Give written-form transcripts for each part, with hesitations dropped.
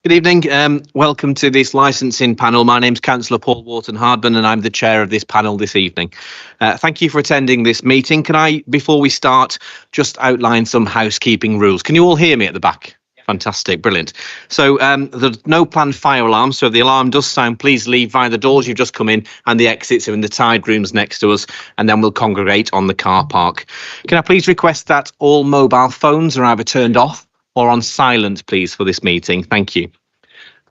Good evening. Welcome to this licensing panel. My name's Councillor Paul Wharton-Hardman and I'm the chair of this panel this evening. Thank you for attending this meeting. Can I, before we start, just outline some housekeeping rules? Can you all hear me at the back? Fantastic, brilliant. So there's no planned fire alarm, so if the alarm does sound, please leave via the doors you've just come in, and the exits are in the tide rooms next to us, and then we'll congregate on the car park. Can I please request that all mobile phones are either turned off or on silent, please, for this meeting? Thank you.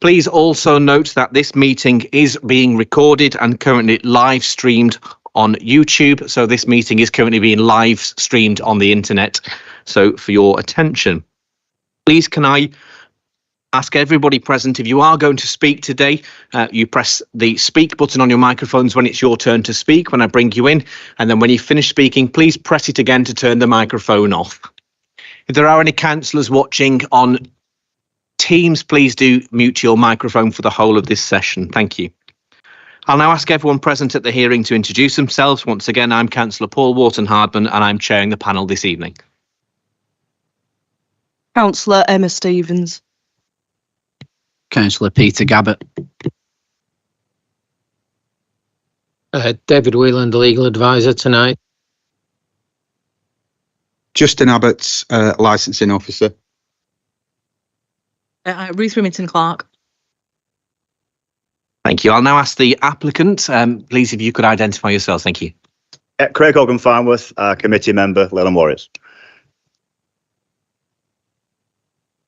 Please also note that this meeting is being recorded and currently live streamed on YouTube. So this meeting is currently being live streamed on the internet. So for your attention, please can I ask everybody present, if you are going to speak today, you press the speak button on your microphones when it's your turn to speak, when I bring you in. And then when you finish speaking, please press it again to turn the microphone off. If there are any councillors watching on Teams, please do mute your microphone for the whole of this session. Thank you. I'll now ask everyone present at the hearing to introduce themselves. Once again, I'm Councillor Paul Wharton-Hardman and I'm chairing the panel this evening. Councillor Emma Stevens. Councillor Peter Gabbett. David Whelan, the legal advisor tonight. Justin Abbott, licensing officer. Ruth Remington-Clark. Thank you. I'll now ask the applicant, please, if you could identify yourself. Thank you. Craig Hogan-Farnworth, committee member, Leyland Warriors.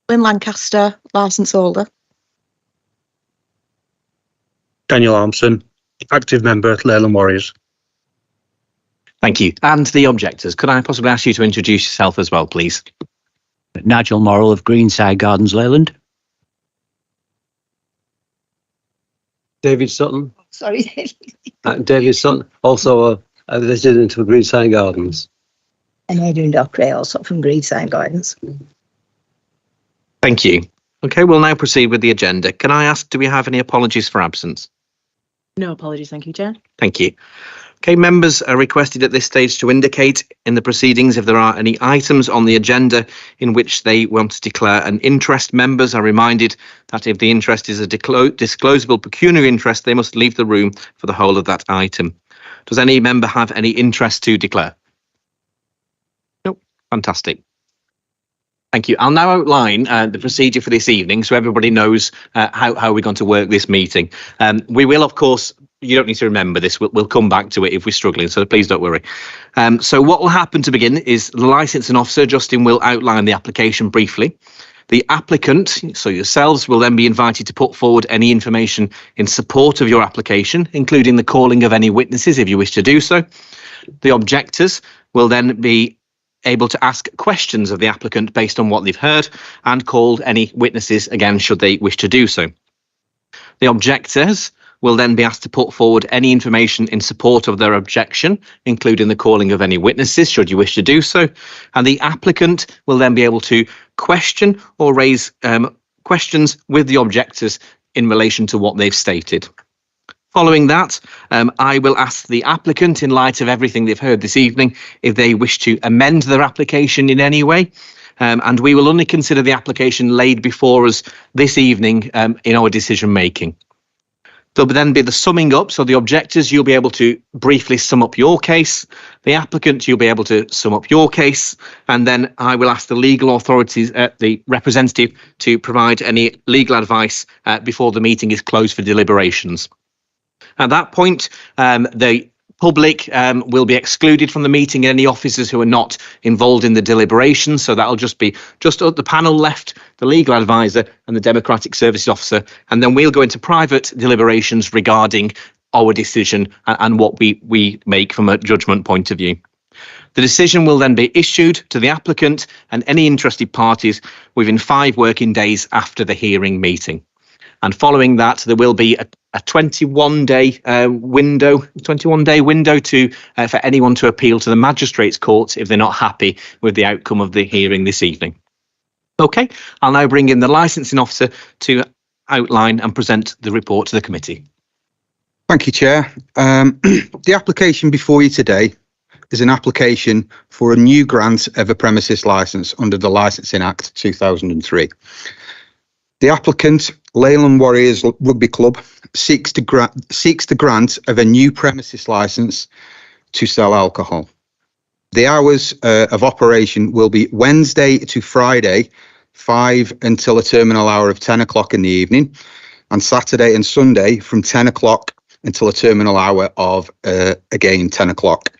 Lynn Lancaster, licence holder. Daniel Armson, active member at Leyland Warriors. Thank you. And the objectors, could I possibly ask you to introduce yourself as well, please? Nigel Morrell of Greenside Gardens, Leyland. David Sutton. Sorry. David Sutton, also a resident of Greenside Gardens. And Adrian Dockeray, also from Greenside Gardens. Thank you. Okay, we'll now proceed with the agenda. Can I ask, do we have any apologies for absence? No apologies, thank you, Chair. Thank you. Okay, members are requested at this stage to indicate in the proceedings if there are any items on the agenda in which they want to declare an interest. Members are reminded that if the interest is a disclosable pecuniary interest, they must leave the room for the whole of that item. Does any member have any interest to declare? Nope. Fantastic. Thank you. I'll now outline the procedure for this evening so everybody knows how we're going to work this meeting. We will, of course, you don't need to remember this. We'll come back to it if we're struggling, so please don't worry. So what will happen to begin is the licensing officer, Justin, will outline the application briefly. The applicant, so yourselves, will then be invited to put forward any information in support of your application, including the calling of any witnesses if you wish to do so. The objectors will then be able to ask questions of the applicant based on what they've heard and called any witnesses again should they wish to do so. The objectors will then be asked to put forward any information in support of their objection, including the calling of any witnesses should you wish to do so. And the applicant will then be able to question or raise questions with the objectors in relation to what they've stated. Following that, I will ask the applicant, in light of everything they've heard this evening, if they wish to amend their application in any way. And we will only consider the application laid before us this evening in our decision making. There'll then be the summing up. So the objectors, you'll be able to briefly sum up your case. The applicant, you'll be able to sum up your case. And then I will ask the legal authorities, the representative, to provide any legal advice before the meeting is closed for deliberations. At that point, the public will be excluded from the meeting, any officers who are not involved in the deliberations. So that'll just be the panel left, the legal advisor and the Democratic Services Officer. And then we'll go into private deliberations regarding our decision and what we make from a judgment point of view. The decision will then be issued to the applicant and any interested parties within 5 working days after the hearing meeting. And following that, there will be a 21-day window to for anyone to appeal to the magistrates' court if they're not happy with the outcome of the hearing this evening. Okay, I'll now bring in the licensing officer to outline and present the report to the committee. Thank you, Chair. The application before you today is an application for a new grant of a premises licence under the Licensing Act 2003. The applicant, Leyland Warriors Rugby Club, seeks the grant of a new premises licence to sell alcohol. The hours of operation will be Wednesday to Friday, 5 until a terminal hour of 10 o'clock in the evening, and Saturday and Sunday from 10 o'clock until a terminal hour of, again, 10 o'clock.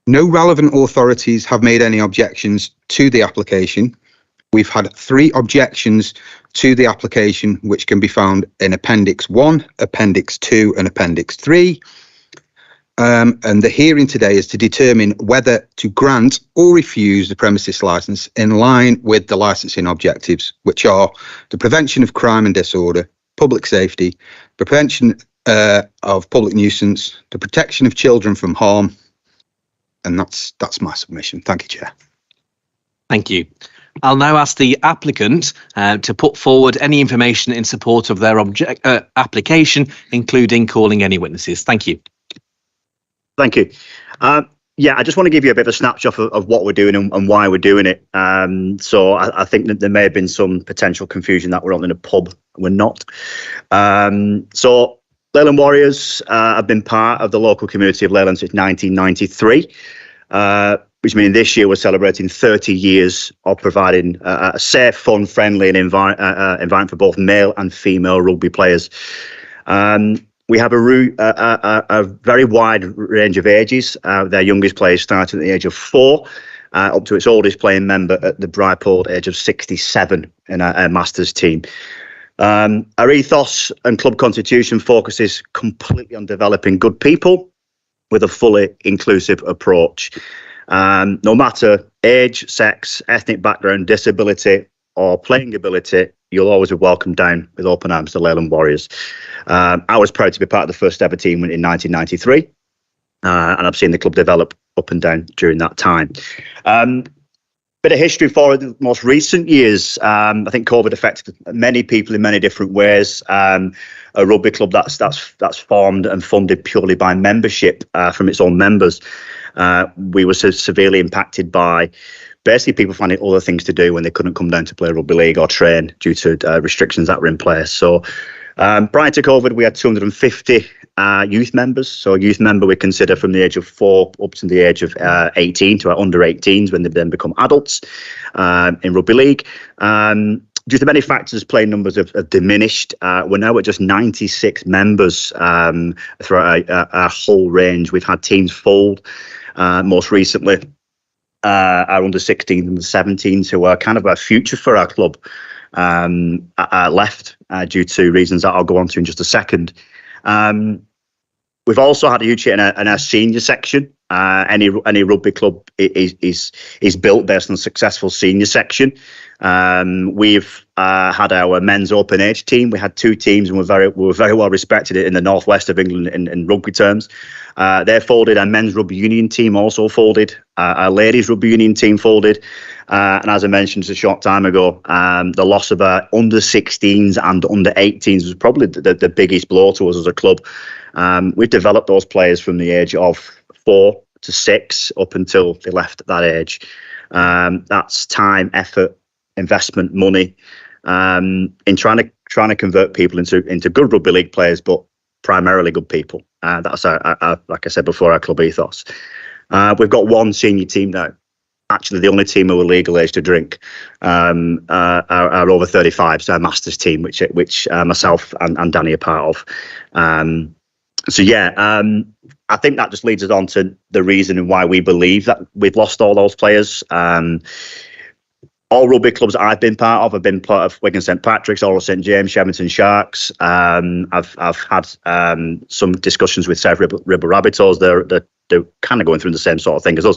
No relevant authorities have made any objections to the application. We've had 3 objections to the application, which can be found in Appendix 1, Appendix 2 and Appendix 3. And the hearing today is to determine whether to grant or refuse the premises licence in line with the licensing objectives, which are the prevention of crime and disorder, public safety, prevention of public nuisance, the protection of children from harm. And that's my submission. Thank you, Chair. Thank you. I'll now ask the applicant to put forward any information in support of their application, including calling any witnesses. Thank you. Thank you. Yeah, I just want to give you a bit of a snapshot of what we're doing and why we're doing it. So I think that there may have been some potential confusion that we're on in a pub. We're not. So Leyland Warriors have been part of the local community of Leyland since 1993. Which means this year we're celebrating 30 years of providing a safe, fun, friendly and environment for both male and female rugby players. We have a very wide range of ages. Their youngest players starting at the age of 4, up to its oldest playing member at the Bryport age of 67 in our Masters team. Our ethos and club constitution focuses completely on developing good people with a fully inclusive approach. No matter age, sex, ethnic background, disability or playing ability, you'll always be welcomed down with open arms to Leyland Warriors. I was proud to be part of the first ever team in 1993, and I've seen the club develop up and down during that time. Bit of history for the most recent years. I think COVID affected many people in many different ways. A rugby club that's formed and funded purely by membership from its own members. We were so severely impacted by basically people finding other things to do when they couldn't come down to play rugby league or train due to restrictions that were in place. So prior to COVID, we had 250 youth members. So a youth member we consider from the age of 4 up to the age of 18 to our under 18s when they then become adults in rugby league. Due to many factors, playing numbers have diminished. We're now at just 96 members throughout our whole range. We've had teams fold. Most recently, our under 16s and the 17s, who are kind of our future for our club, left due to reasons that I'll go on to in just a second. We've also had a huge hit in our senior section. Any rugby club is built based on a successful senior section. We've had our men's open age team. We had 2 teams and we were very well respected in the northwest of England in rugby terms. They folded. Our men's rugby union team also folded. Our ladies rugby union team folded. And as I mentioned just a short time ago, the loss of our under 16s and under 18s was probably the biggest blow to us as a club. We've developed those players from the age of 4 to 6 up until they left at that age. That's time, effort, investment, money in trying to convert people into good rugby league players, but primarily good people. That's our, like I said before, our club ethos. We've got 1 senior team now. Actually, the only team who are legal age to drink are over 35, so our Masters team, which myself and Danny are part of. So yeah, I think that just leads us on to the reason why we believe that we've lost all those players. All rugby clubs that I've been part of, I've been part of Wigan St Patrick's, Oral St James, Shevington Sharks. I've had some discussions with South Ribble Rabbitohs. They're kind of going through the same sort of thing as us.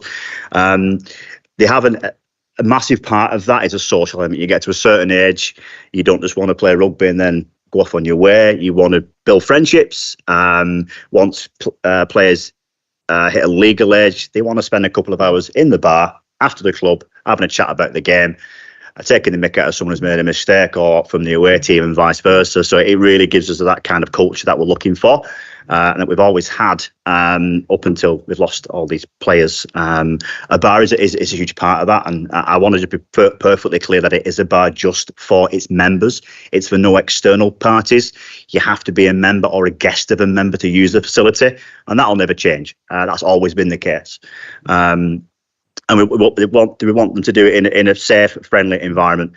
They have a massive part of that is a social element. You get to a certain age, you don't just want to play rugby and then go off on your way. You want to build friendships. Once players hit a legal age, they want to spend a couple of hours in the bar after the club having a chat about the game. taking the mick out of someone who's made a mistake, or from the away team and vice versa. So it really gives us that kind of culture that we're looking for. And that we've always had up until we've lost all these players. A bar is a huge part of that, and I wanted to be perfectly clear that it is a bar just for its members. It's for no external parties. You have to be a member or a guest of a member to use the facility, and that'll never change. That's always been the case. And we want them to do it in a safe, friendly environment.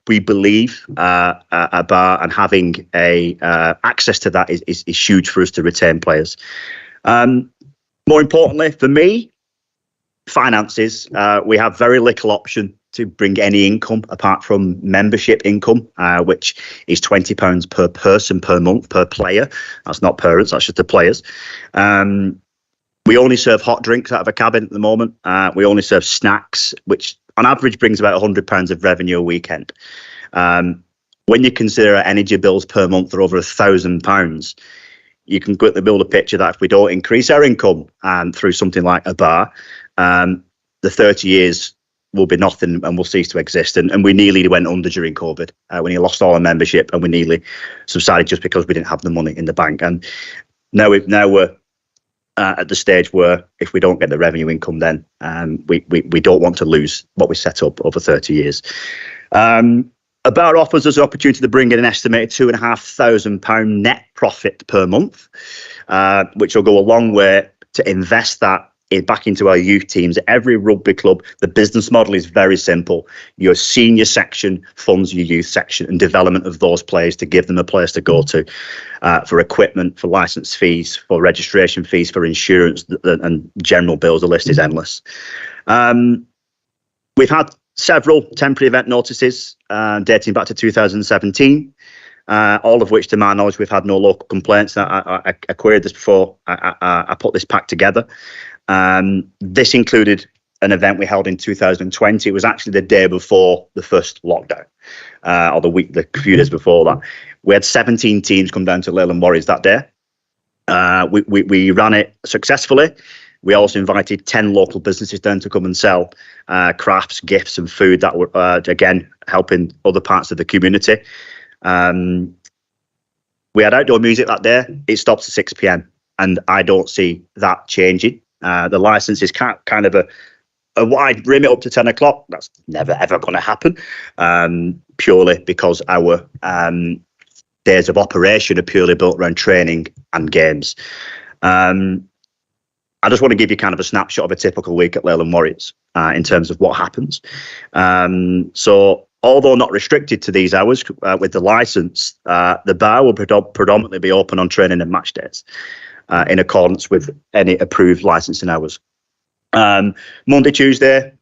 We believe a bar and having access to that is huge for us to retain players. More importantly, for me, finances. We have very little option to bring any income apart from membership income, which is £20 per person per month per player. That's not parents, that's just the players. We only serve hot drinks out of a cabin at the moment. We only serve snacks, which on average brings about £100 of revenue a weekend. When you consider our energy bills per month are over £1,000, you can quickly build a picture that if we don't increase our income through something like a bar, the 30 years will be nothing and will cease to exist. And we nearly went under during COVID when you lost all our membership, and we nearly subsided just because we didn't have the money in the bank. And now we're at the stage where if we don't get the revenue income, then we don't want to lose what we set up over 30 years. A bar offers us the opportunity to bring in an estimated £2,500 net profit per month, which will go a long way to invest that back into our youth teams. Every rugby club, the business model is very simple. Your senior section funds your youth section and development of those players to give them a place to go to, for equipment, for license fees, for registration fees, for insurance, and general bills. The list is endless. We've had several temporary event notices dating back to 2017. All of which, to my knowledge, we've had no local complaints. I queried this before I put this pack together. This included an event we held in 2020. It was actually the day before the first lockdown, or the few days before that. We had 17 teams come down to Leyland Warriors that day. We ran it successfully. We also invited 10 local businesses down to come and sell crafts, gifts and food that were, again, helping other parts of the community. We had outdoor music that day. It stops at 6 p.m. and I don't see that changing. The license is kind of a wide remit up to 10 o'clock. That's never, ever going to happen, purely because our days of operation are purely built around training and games. I just want to give you kind of a snapshot of a typical week at Leyland Warriors in terms of what happens. So although not restricted to these hours with the license, the bar will predominantly be open on training and match days, in accordance with any approved licensing hours. Monday, Tuesday,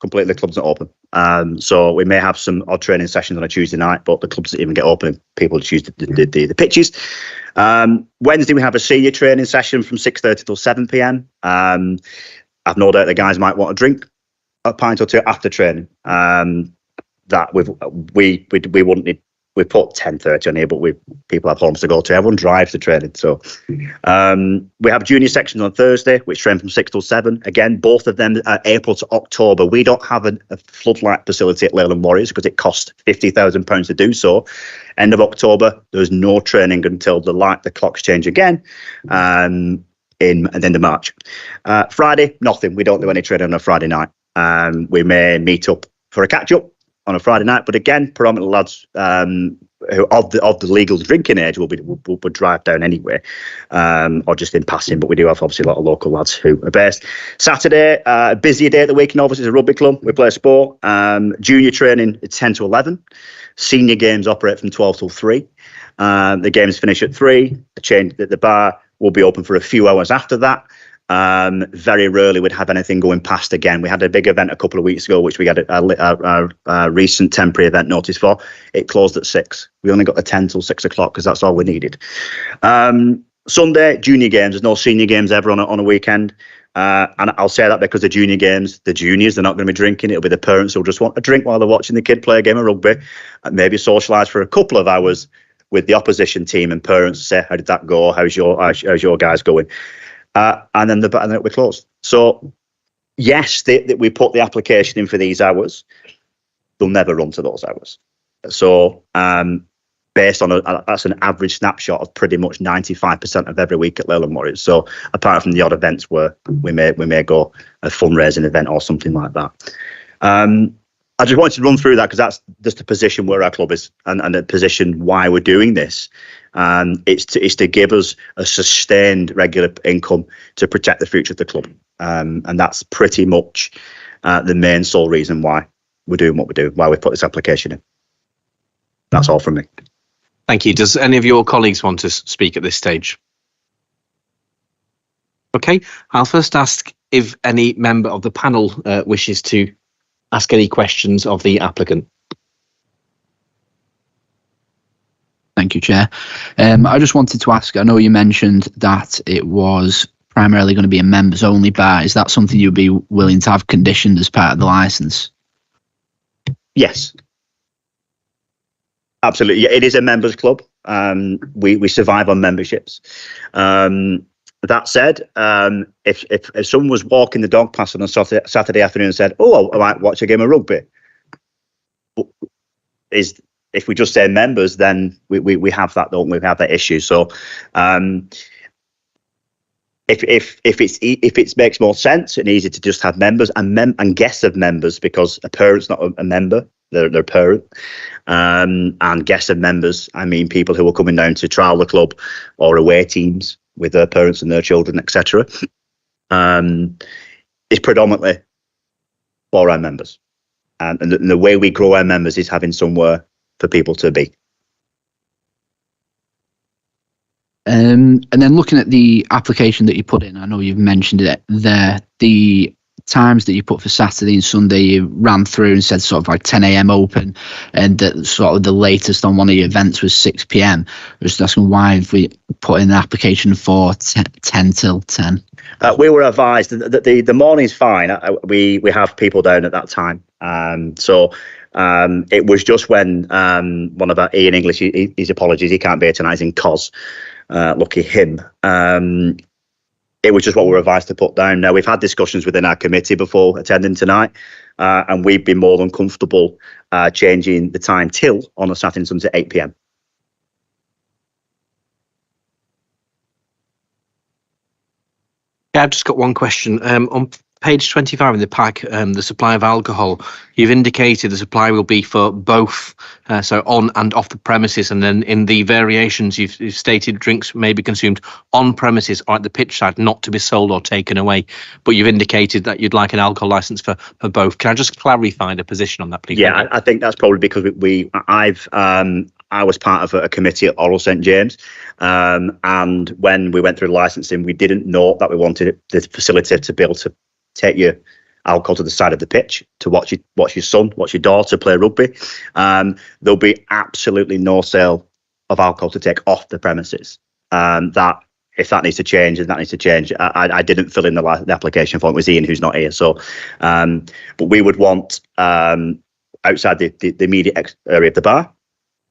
completely the club's not open. So we may have some odd training sessions on a Tuesday night, but the club doesn't even get open. People choose the pitches. Wednesday, we have a senior training session from 6:30 till 7 p.m. I've no doubt the guys might want to drink a pint or two after training. That we wouldn't need. We put 10:30 on here, but people have homes to go to. Everyone drives to training. So we have junior sections on Thursday, which train from 6 till 7. Again, both of them are April to October. We don't have a floodlight facility at Leyland Warriors because it costs £50,000 to do so. End of October, there's no training until the clocks change again in the end of March. Friday, nothing. We don't do any training on a Friday night. We may meet up for a catch-up on a Friday night, but again, predominantly lads who of the legal drinking age will drive down anyway, or just in passing. But we do have obviously a lot of local lads who are based. Saturday, a busier day at the weekend. Obviously, it's a rugby club. We play a sport. Junior training is 10 to 11. Senior games operate from 12 till 3. The games finish at 3. The bar will be open for a few hours after that. Very rarely would have anything going past again. We had a big event a couple of weeks ago, which we had a recent temporary event notice for. It closed at 6. We only got the 10 till 6 o'clock because that's all we needed. Sunday, junior games. There's no senior games ever on a weekend. And I'll say that because the junior games, the juniors, they're not going to be drinking. It'll be the parents who'll just want a drink while they're watching the kid play a game of rugby and maybe socialise for a couple of hours with the opposition team and parents say, how did that go? How's your guys going? And then it'll be closed. So yes, we put the application in for these hours. They'll never run to those hours. So based on that's an average snapshot of pretty much 95% of every week at Leyland Warriors. So apart from the odd events where we may go a fundraising event or something like that. I just wanted to run through that because that's just the position where our club is and the position why we're doing this. It's to give us a sustained regular income to protect the future of the club. And that's pretty much the main sole reason why we're doing what we're doing, why we put this application in. That's all from me. Thank you. Does any of your colleagues want to speak at this stage? Okay, I'll first ask if any member of the panel wishes to ask any questions of the applicant. Thank you, Chair. I just wanted to ask, I know you mentioned that it was primarily going to be a members only bar. Is that something you'd be willing to have conditioned as part of the licence? Yes. Absolutely. Yeah, it is a members club. We survive on memberships. That said, if someone was walking the dog past on a Saturday afternoon and said, "Oh, I might watch a game of rugby," if we just say members, then we have that, don't we? We have that issue. So, if it makes more sense and easier to just have members and guests of members, because a parent's not a member, they're a parent, and guests of members, I mean people who are coming down to trial the club or away teams with their parents and their children, etc. Is predominantly for our members, and the way we grow our members is having somewhere for people to be. And then looking at the application that you put in, I know you've mentioned it there, the times that you put for Saturday and Sunday, you ran through and said sort of like 10 a.m. open, and that sort of the latest on one of your events was 6 p.m. I was just asking why have we put in an application for 10 till 10? We were advised that the morning's fine. We have people down at that time. So it was just when one of our Ian English, his apologies, he can't be here tonight, he's in COS. Lucky him. It was just what we were advised to put down. Now, we've had discussions within our committee before attending tonight, and we've been more than comfortable changing the time till on a Saturday and Sunday to 8 p.m. Yeah, I've just got one question. On page 25 in the pack, the supply of alcohol, you've indicated the supply will be for both, so on and off the premises, and then in the variations you've stated drinks may be consumed on premises or at the pitch side, not to be sold or taken away, but you've indicated that you'd like an alcohol licence for both. Can I just clarify the position on that, please? Yeah, I think that's probably because I was part of a committee at Oral St James, and when we went through licensing, we didn't know that we wanted the facility to be able to take your alcohol to the side of the pitch to watch your son, watch your daughter play rugby. There'll be absolutely no sale of alcohol to take off the premises. That if that needs to change, then that needs to change. I didn't fill in the application form. It was Ian who's not here. So, but we would want outside the immediate area of the bar,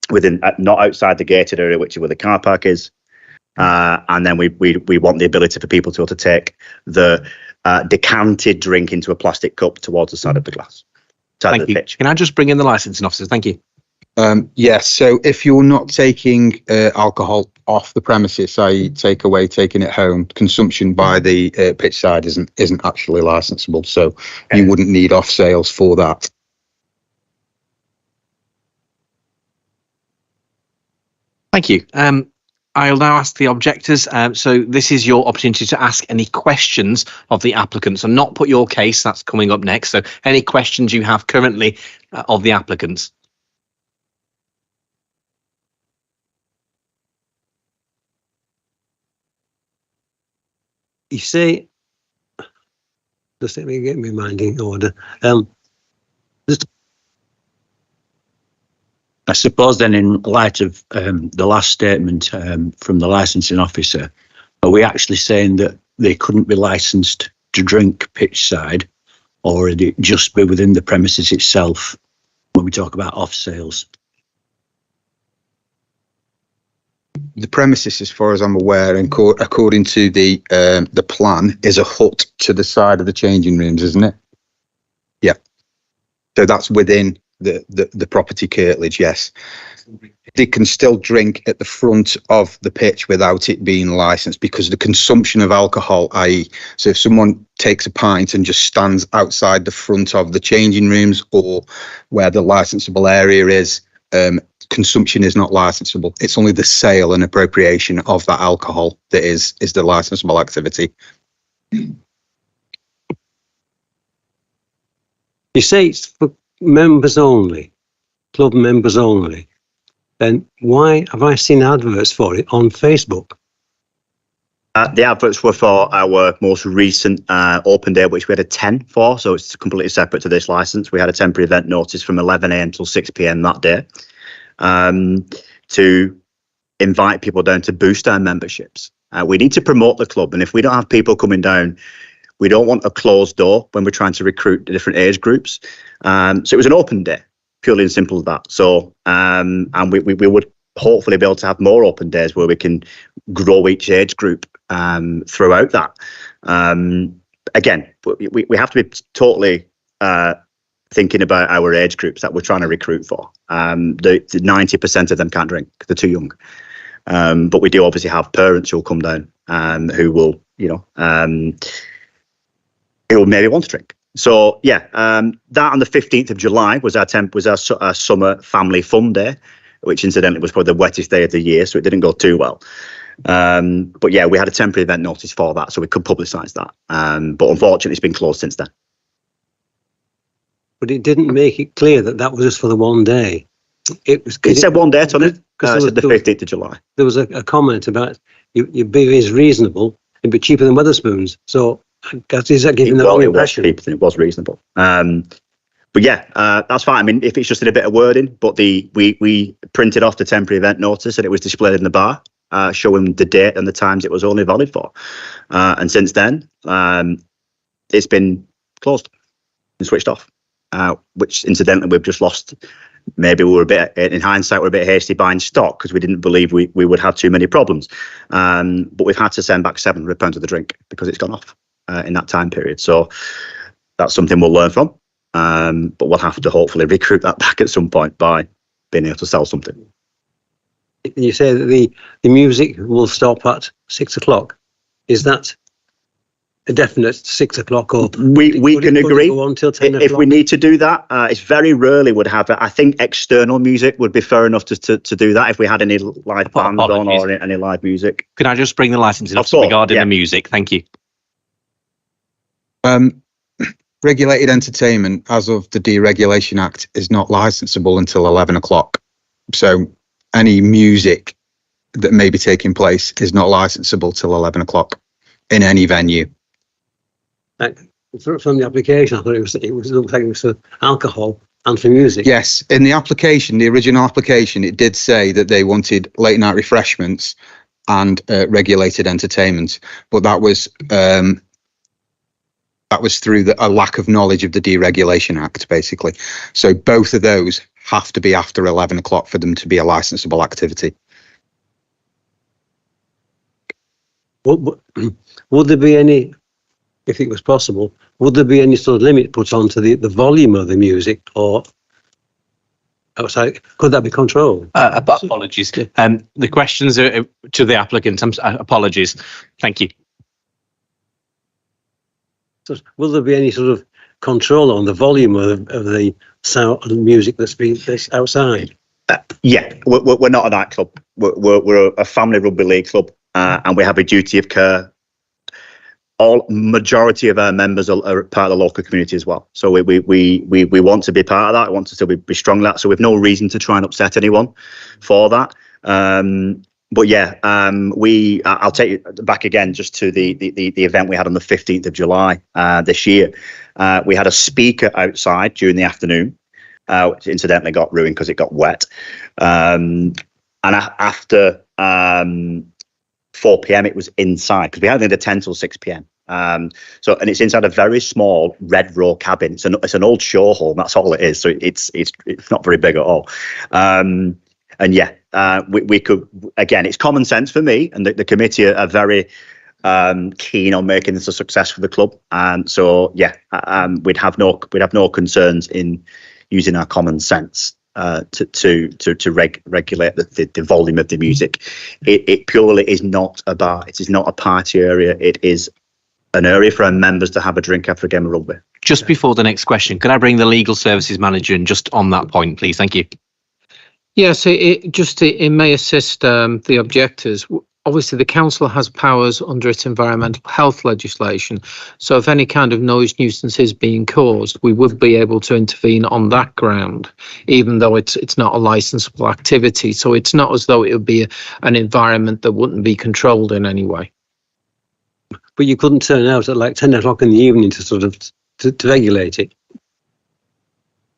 within not outside the gated area, which is where the car park is. And then we want the ability for people to be able to take the decanted drink into a plastic cup towards the side of the glass. Thank you. Can I just bring in the licensing officers? Thank you. Yes. So if you're not taking alcohol off the premises, i.e. takeaway, taking it home, consumption by the pitch side isn't actually licensable. So okay. You wouldn't need off sales for that. Thank you. I'll now ask the objectors. So this is your opportunity to ask any questions of the applicants and not put your case. That's coming up next. So any questions you have currently of the applicants. You say, just let me get my mind in order. I suppose then, in light of the last statement from the licensing officer, are we actually saying that they couldn't be licensed to drink pitch side, or would it just be within the premises itself when we talk about off sales? the premises, as far as I'm aware, and according to the plan, is a hut to the side of the changing rooms, isn't it? Yeah. So that's within the property curtilage, yes. They can still drink at the front of the pitch without it being licensed, because the consumption of alcohol, i.e., so if someone takes a pint and just stands outside the front of the changing rooms or where the licensable area is, consumption is not licensable. It's only the sale and appropriation of that alcohol that is the licensable activity. You say it's for members only, club members only. Then why have I seen adverts for it on Facebook? The adverts were for our most recent open day, which we had a 10 for, so it's completely separate to this license. We had a temporary event notice from 11 a.m. till 6 p.m. that day to invite people down to boost our memberships. We need to promote the club, and if we don't have people coming down, we don't want a closed door when we're trying to recruit the different age groups. So it was an open day, purely and simple as that. So, and we would hopefully be able to have more open days where we can grow each age group throughout that. Again, we have to be totally thinking about our age groups that we're trying to recruit for. The 90% of them can't drink because they're too young. But we do obviously have parents who will come down who will, who will maybe want to drink. So yeah, that on the 15th of July was our summer family fun day, which incidentally was probably the wettest day of the year, so it didn't go too well. But yeah, we had a temporary event notice for that, so we could publicise that. But unfortunately, it's been closed since then. But it didn't make it clear that that was just for the one day. It said one day on it, because it said the 15th of July. There was a comment about your beer is reasonable, it'd be cheaper than Wetherspoons. So is that giving the wrong impression? It was reasonable. But yeah, that's fine. I mean, if it's just in a bit of wording, but we printed off the temporary event notice and it was displayed in the bar, showing the date and the times it was only valid for. And since then, it's been closed and switched off, which incidentally we've just lost. Maybe we were in hindsight, we're a bit hasty buying stock because we didn't believe we would have too many problems. But we've had to send back £700 of the drink because it's gone off in that time period. So that's something we'll learn from. But we'll have to hopefully recruit that back at some point by being able to sell something. You say that the music will stop at 6 o'clock. Is that a definite 6 o'clock, or we can agree go on till 10 if we need to do that? It's very rarely would have it. I think external music would be fair enough to do that if we had any live bands on or any live music. Can I just bring the licensing officer regarding the music? Thank you. Regulated entertainment, as of the Deregulation Act, is not licensable until 11 o'clock. So any music that may be taking place is not licensable till 11 o'clock in any venue. From the application, I thought it looked like it was for alcohol and for music. Yes, in the application, the original application, it did say that they wanted late night refreshments and regulated entertainment, but that was through a lack of knowledge of the Deregulation Act, basically. So both of those have to be after 11 o'clock for them to be a licensable activity. Would there be any, if it was possible, would there be any sort of limit put onto the volume of the music, or could that be controlled? Apologies. The questions are to the applicant. Apologies. Thank you. So will there be any sort of control on the volume of the sound and music that's outside? Yeah, we're not a nightclub. We're a family rugby league club, and we have a duty of care. Majority of our members are part of the local community as well. So we want to be part of that. We want to still be strong in that. So we've no reason to try and upset anyone for that. But yeah, I'll take you back again just to the event we had on the 15th of July this year. We had a speaker outside during the afternoon, which incidentally got ruined because it got wet. And after 4 p.m. it was inside, because we had it at 10 till 6 p.m. And it's inside a very small red row cabin. It's an old show home. That's all it is. So it's not very big at all. And yeah, we could, again, it's common sense for me, and the committee are very keen on making this a success for the club. And so, yeah, we'd have no concerns in using our common sense to regulate the volume of the music. It purely is not a bar. It is not a party area. It is an area for our members to have a drink after a game of rugby. Just before the next question, could I bring the legal services manager in just on that point, please? Thank you. Yes, it may assist the objectors. Obviously, the council has powers under its environmental health legislation. So if any kind of noise nuisance is being caused, we would be able to intervene on that ground, even though it's not a licensable activity. So it's not as though it would be an environment that wouldn't be controlled in any way. But you couldn't turn out at like 10 o'clock in the evening to sort of to regulate it.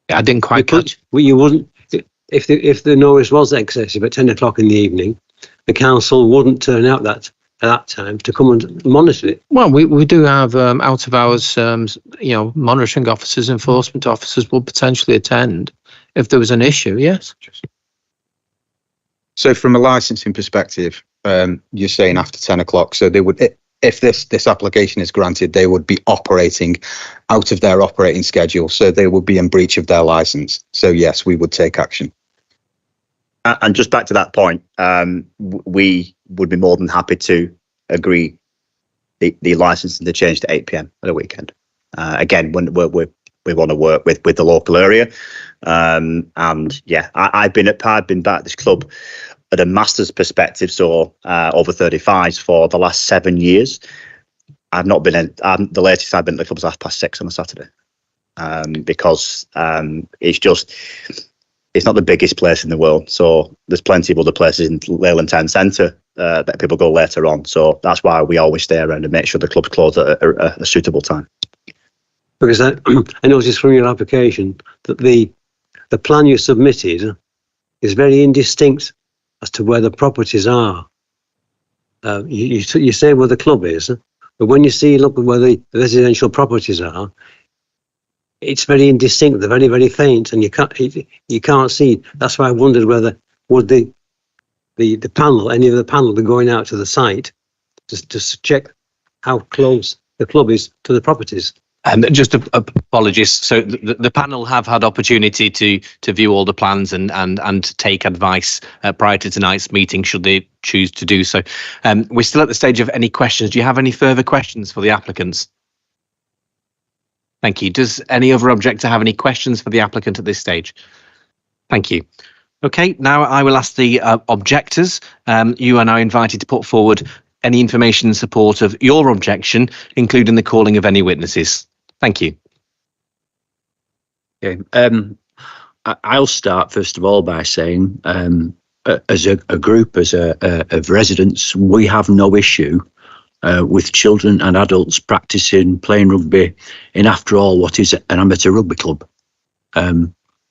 I didn't quite catch. Well, you wouldn't. If the noise was excessive at 10 o'clock in the evening, the council wouldn't turn out at that time to come and monitor it. Well, we do have out of hours, monitoring officers, enforcement officers will potentially attend if there was an issue. Yes. So from a licensing perspective, you're saying after 10 o'clock. So they would, if this application is granted, they would be operating out of their operating schedule. So they would be in breach of their license. So yes, we would take action. And just back to that point, we would be more than happy to agree the licensing to change to 8 p.m. at a weekend. Again, when we want to work with the local area. And yeah, I've been back at this club at a master's perspective, so over 35s for the last 7 years. I've not been in, the latest I've been at the club was 6:30 on a Saturday, because it's not the biggest place in the world. So there's plenty of other places in Leyland Town Centre that people go later on. So that's why we always stay around and make sure the club's closed at a suitable time. Because I noticed from your application that the plan you submitted is very indistinct as to where the properties are. You say where the club is, but when you look at where the residential properties are, it's very indistinct. They're very, very faint, and you can't see. That's why I wondered whether would the panel, any of the panel, be going out to the site to check how close the club is to the properties. Just apologies. So the panel have had opportunity to view all the plans and take advice prior to tonight's meeting, should they choose to do so. We're still at the stage of any questions. Do you have any further questions for the applicants? Thank you. Does any other objector have any questions for the applicant at this stage? Thank you. Okay, now I will ask the objectors. You are now invited to put forward any information in support of your objection, including the calling of any witnesses. Thank you. Okay. I'll start first of all by saying, as a group, of residents, we have no issue with children and adults playing rugby in, after all, what is an amateur rugby club.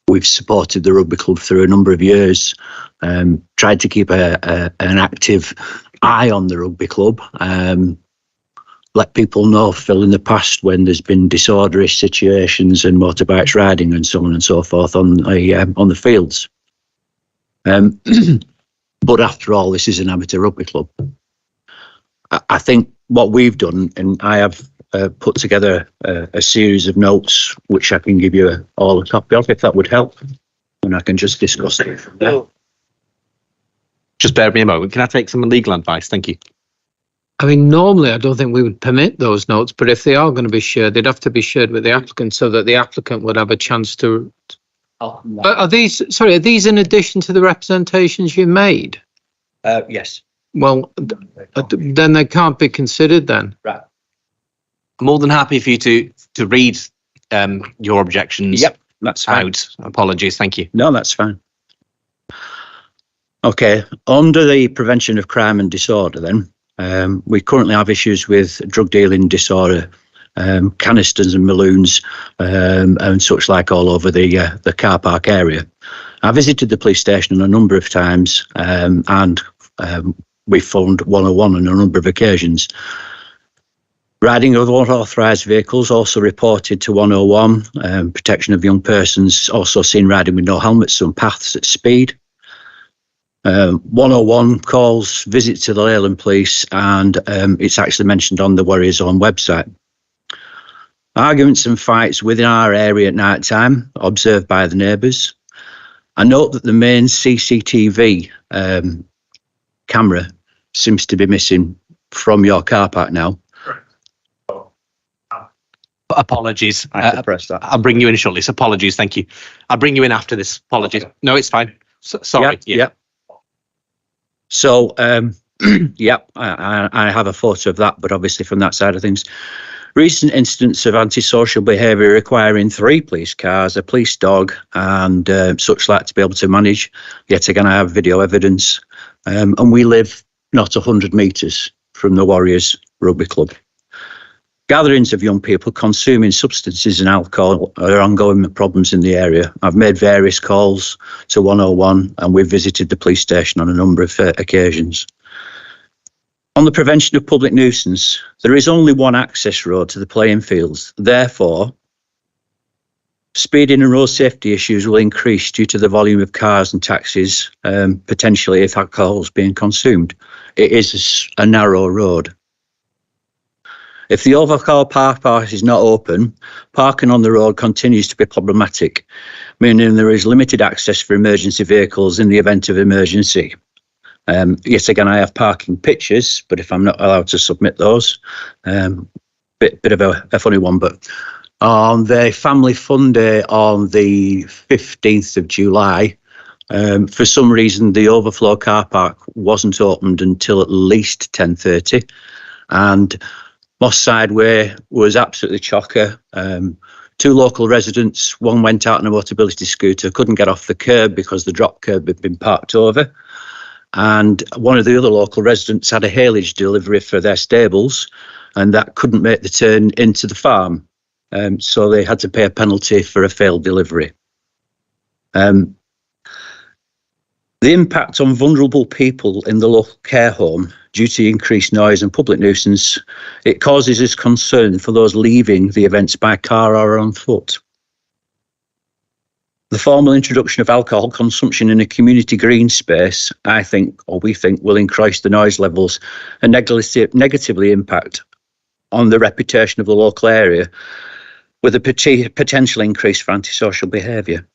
We've supported the rugby club through a number of years, tried to keep an active eye on the rugby club, let people know, Phil, in the past when there's been disorderly situations and motorbikes riding and so on and so forth on the fields. But after all, this is an amateur rugby club. I think what we've done, and I have put together a series of notes which I can give you all a copy of, if that would help, and I can just discuss it from there. Just bear with me a moment. Can I take some legal advice? Thank you. I mean, normally I don't think we would permit those notes, but if they are going to be shared, they'd have to be shared with the applicant so that the applicant would have a chance to. Are these in addition to the representations you made? Yes. Well, then they can't be considered then. Right. I'm more than happy for you to read your objections. Yep, that's fine. Out. Apologies. Thank you. No, that's fine. Okay. Under the prevention of crime and disorder, then, we currently have issues with drug dealing disorder, canisters and balloons, and such like all over the car park area. I visited the police station a number of times, and we phoned 101 on a number of occasions. Riding of unauthorised vehicles also reported to 101. Protection of young persons also seen riding with no helmets on paths at speed. 101 calls, visit to the Leyland Police, and it's actually mentioned on the Warriors Own website. Arguments and fights within our area at night time, observed by the neighbours. I note that the main CCTV camera seems to be missing from your car park now. Apologies. I have to press that. I'll bring you in shortly. So apologies. Thank you. I'll bring you in after this. Apologies. No, it's fine. Sorry. Yep. So, yep, I have a photo of that, but obviously from that side of things. Recent incidents of antisocial behaviour requiring 3 police cars, a police dog, and such like to be able to manage. Yet again, I have video evidence. And we live not 100 metres from the Warriors Rugby Club. Gatherings of young people consuming substances and alcohol are ongoing problems in the area. I've made various calls to 101 and we've visited the police station on a number of occasions. On the prevention of public nuisance, there is only one access road to the playing fields. Therefore, speeding and road safety issues will increase due to the volume of cars and taxis, potentially if alcohol is being consumed. It is a narrow road. If the overcall car park is not open, parking on the road continues to be problematic, meaning there is limited access for emergency vehicles in the event of emergency. Yet again, I have parking pictures, but if I'm not allowed to submit those, bit of a funny one. But on the Family Fun Day on the 15th of July, for some reason, the overflow car park wasn't opened until at least 10:30, and Moss Side Way was absolutely chocker. 2 local residents, one went out on a mobility scooter, couldn't get off the curb because the drop curb had been parked over. And one of the other local residents had a haylage delivery for their stables, and that couldn't make the turn into the farm. So they had to pay a penalty for a failed delivery. The impact on vulnerable people in the local care home due to increased noise and public nuisance, it causes us concern for those leaving the events by car or on foot. The formal introduction of alcohol consumption in a community green space, I think, or we think, will increase the noise levels and negatively impact on the reputation of the local area, with a potential increase for antisocial behaviour.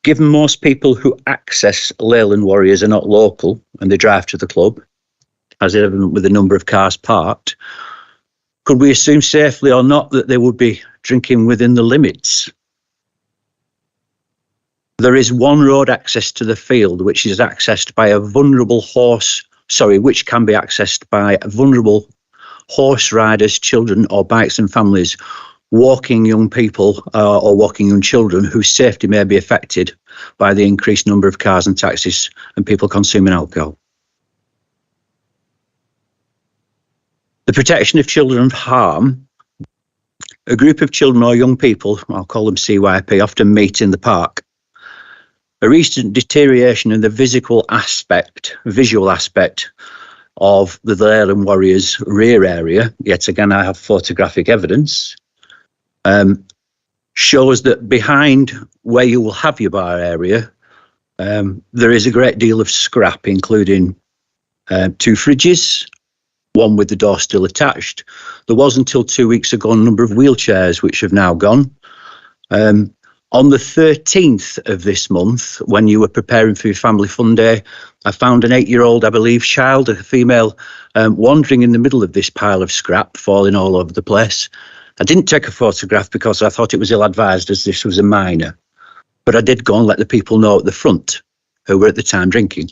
Given most people who access Leyland Warriors are not local and they drive to the club, as evident with the number of cars parked, could we assume safely or not that they would be drinking within the limits? There is one road access to the field which is accessed by a vulnerable which can be accessed by vulnerable horse riders, children or bikes and families, walking young people or walking young children whose safety may be affected by the increased number of cars and taxis and people consuming alcohol. The protection of children from harm. A group of children or young people, I'll call them CYP, often meet in the park. A recent deterioration in the visual aspect of the Leyland Warriors rear area, yet again I have photographic evidence, shows that behind where you will have your bar area, there is a great deal of scrap, including 2 fridges, one with the door still attached. There was until 2 weeks ago a number of wheelchairs which have now gone. On the 13th of this month, when you were preparing for your Family Fun Day, I found an 8-year-old, I believe, child, a female, wandering in the middle of this pile of scrap, falling all over the place. I didn't take a photograph because I thought it was ill-advised as this was a minor, but I did go and let the people know at the front who were at the time drinking.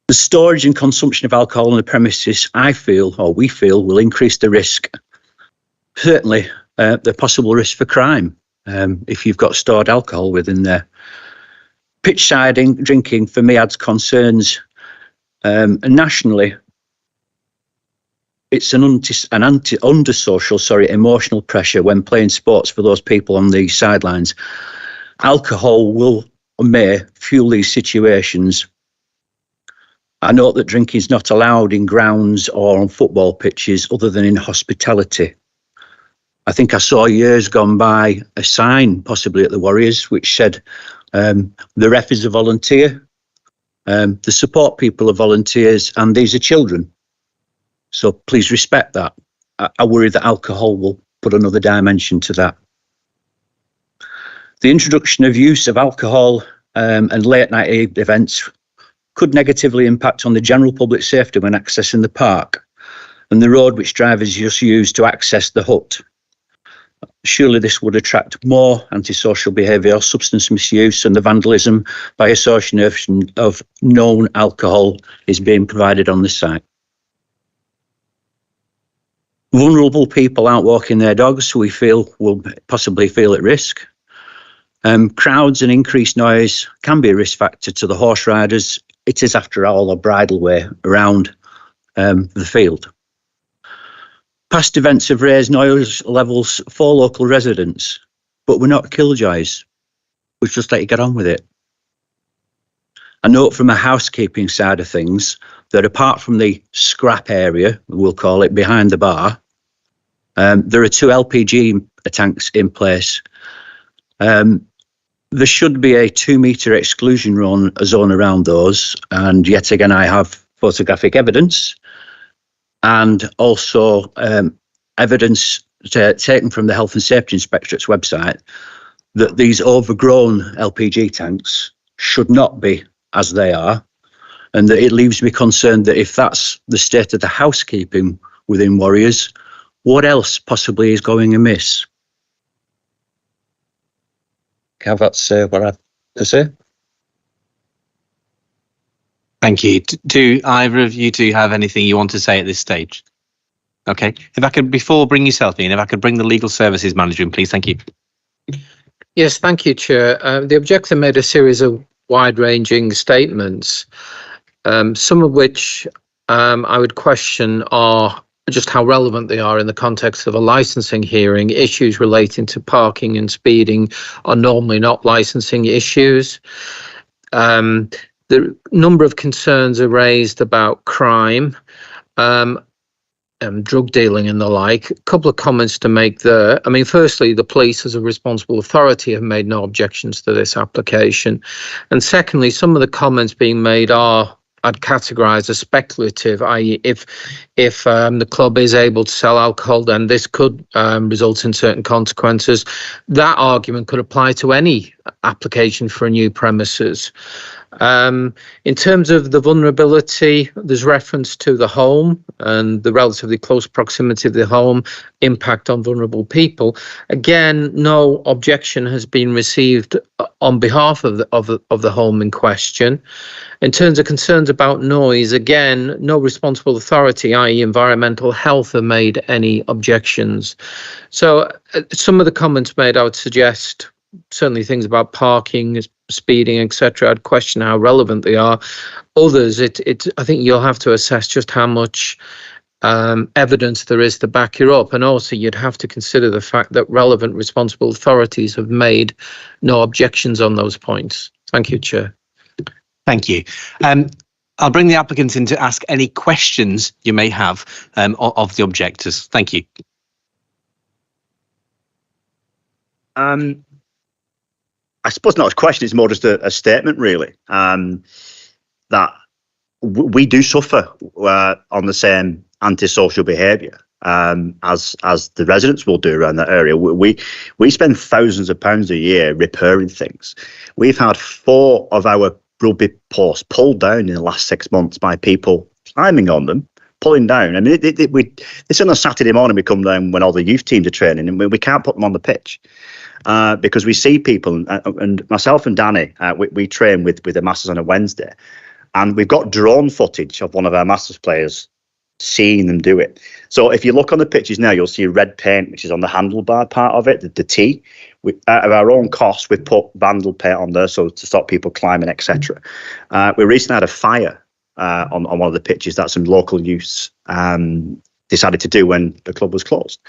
The storage and consumption of alcohol on the premises, I feel, or we feel, will increase the risk. Certainly, the possible risk for crime if you've got stored alcohol within there. Pitch-side drinking, for me, adds concerns. Nationally, it's an under-social, emotional pressure when playing sports for those people on the sidelines. Alcohol will or may fuel these situations. I note that drinking is not allowed in grounds or on football pitches other than in hospitality. I think I saw years gone by a sign, possibly at the Warriors, which said, the ref is a volunteer, the support people are volunteers, and these are children. So please respect that. I worry that alcohol will put another dimension to that. The introduction of use of alcohol and late night events could negatively impact on the general public safety when accessing the park and the road which drivers just use to access the hut. Surely this would attract more antisocial behaviour, substance misuse, and the vandalism by association of known alcohol is being provided on the site. Vulnerable people out walking their dogs, we feel, will possibly feel at risk. Crowds and increased noise can be a risk factor to the horse riders. It is, after all, a bridleway around the field. Past events have raised noise levels for local residents, but we're not killjoys. We just let you get on with it. A note from a housekeeping side of things that apart from the scrap area, we'll call it, behind the bar, there are 2 LPG tanks in place. There should be a 2-metre exclusion zone around those, and yet again I have photographic evidence and also evidence taken from the Health and Safety Inspectorate's website that these overgrown LPG tanks should not be as they are, and that it leaves me concerned that if that's the state of the housekeeping within Warriors, what else possibly is going amiss? Have that say what I have to say? Thank you. Do either of you two have anything you want to say at this stage? Okay. If I could, before bring yourself in, if I could bring the legal services manager in, please. Thank you. Yes, thank you, Chair. The objector made a series of wide-ranging statements, some of which I would question are just how relevant they are in the context of a licensing hearing. Issues relating to parking and speeding are normally not licensing issues. The number of concerns are raised about crime, drug dealing and the like. A couple of comments to make there. I mean, firstly, the police as a responsible authority have made no objections to this application. And secondly, some of the comments being made are, I'd categorise as speculative, i.e. if the club is able to sell alcohol, then this could result in certain consequences. That argument could apply to any application for a new premises. In terms of the vulnerability, there's reference to the home and the relatively close proximity of the home, impact on vulnerable people. Again, no objection has been received on behalf of the home in question. In terms of concerns about noise, again, no responsible authority, i.e. environmental health, have made any objections. So some of the comments made, I would suggest, certainly things about parking, speeding, etc. I'd question how relevant they are. Others, I think you'll have to assess just how much evidence there is to back you up, and also you'd have to consider the fact that relevant responsible authorities have made no objections on those points. Thank you, Chair. Thank you. I'll bring the applicants in to ask any questions you may have of the objectors. Thank you. I suppose not a question, it's more just a statement, really, that we do suffer on the same antisocial behaviour as the residents will do around that area. We spend thousands of pounds a year repairing things. We've had 4 of our rugby posts pulled down in the last 6 months by people climbing on them, pulling down. I mean, it's on a Saturday morning we come down when all the youth teams are training, and we can't put them on the pitch. Because we see people, and myself and Danny, we train with the Masters on a Wednesday, and we've got drone footage of one of our Masters players seeing them do it. So if you look on the pitches now, you'll see red paint, which is on the handlebar part of it, the T. Out of our own cost, we've put vandal paint on there so to stop people climbing, etc. We recently had a fire on one of the pitches that some local youths decided to do when the club was closed.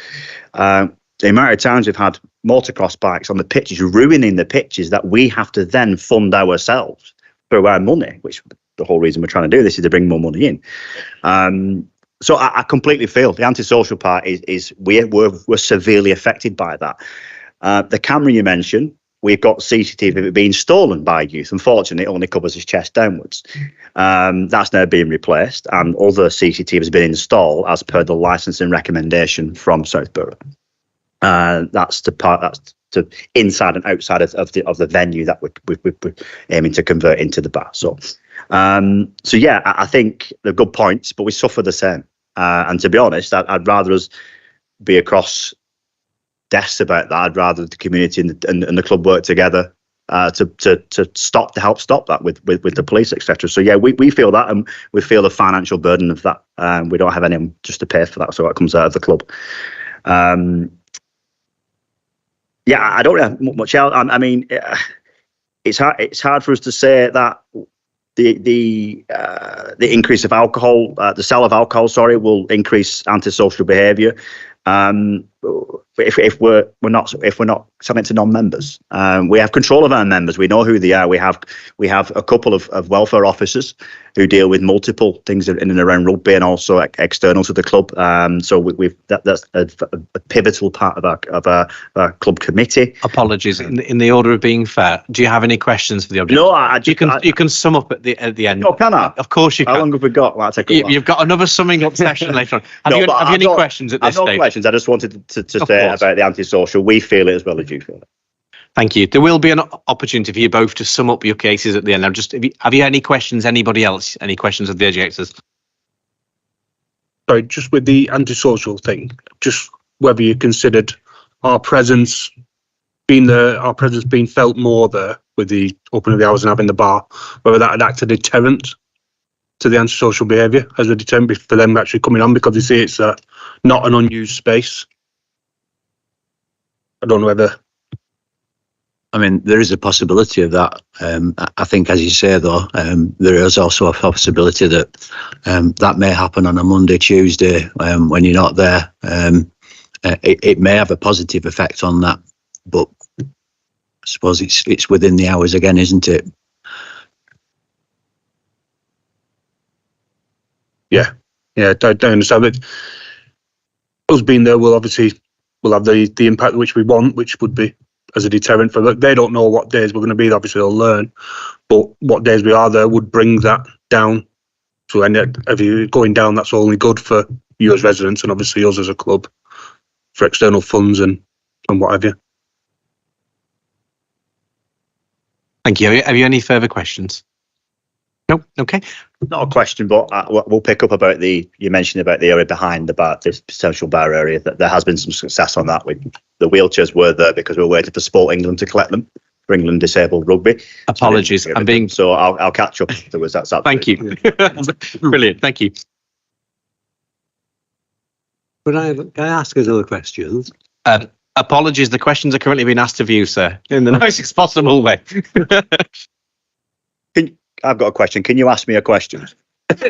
The amount of times we've had motocross bikes on the pitches, ruining the pitches that we have to then fund ourselves through our money, which the whole reason we're trying to do this is to bring more money in. So I completely feel the antisocial part is we're severely affected by that. The camera you mentioned, we've got CCTV being stolen by youth. Unfortunately, it only covers his chest downwards. That's now being replaced, and other CCTV has been installed as per the licensing recommendation from Southborough. That's to inside and outside of the venue that we're aiming to convert into the bar. So yeah, I think they're good points, but we suffer the same. And to be honest, I'd rather us be across desks about that. I'd rather the community and the club work together to help stop that with the police, etc. So yeah, we feel that, and we feel the financial burden of that. We don't have anyone just to pay for that, so that comes out of the club. Yeah, I don't have much else. I mean, it's hard for us to say that the increase of alcohol, the sale of alcohol, will increase antisocial behaviour. If we're not selling to non-members, we have control of our members. We know who they are. We have a couple of welfare officers who deal with multiple things in and around rugby, and also external to the club. So that's a pivotal part of our club committee. Apologies. In the order of being fair, do you have any questions for the object? No, you can sum up at the end. Oh, can I? Of course you can. How long have we got? Well, You've got another summing up session later on. Have you any questions at this stage? No questions. I just wanted to say about the antisocial. We feel it as well as you feel it. Thank you. There will be an opportunity for you both to sum up your cases at the end. Have you any questions? Anybody else? Any questions of the objectors? Sorry, just with the antisocial thing, just whether you considered our presence being felt more there with the opening of the hours and having the bar, whether that had acted a deterrent to the antisocial behaviour as a deterrent for them actually coming on, because you see it's not an unused space. I don't know whether. I mean, there is a possibility of that. I think, as you say, though, there is also a possibility that that may happen on a Monday, Tuesday, when you're not there. It may have a positive effect on that, but I suppose it's within the hours again, isn't it? Yeah, I understand. But us being there will have the impact which we want, which would be as a deterrent for. They don't know what days we're going to be there. Obviously, they'll learn, but what days we are there would bring that down. So, and if you're going down, that's only good for you as residents, and obviously us as a club for external funds and what have you. Thank you. Have you any further questions? No. Okay. Not a question, but we'll pick up about you mentioned about the area behind the bar, this potential bar area. That there has been some success on that. The wheelchairs were there because we were waiting for Sport England to collect them for England Disabled Rugby. Apologies, I'm being. So I'll catch up afterwards. That's Thank you. Brilliant. Thank you. Can I ask another question? Apologies, the questions are currently being asked of you, sir, in the nicest possible way. I've got a question. Can you ask me a question?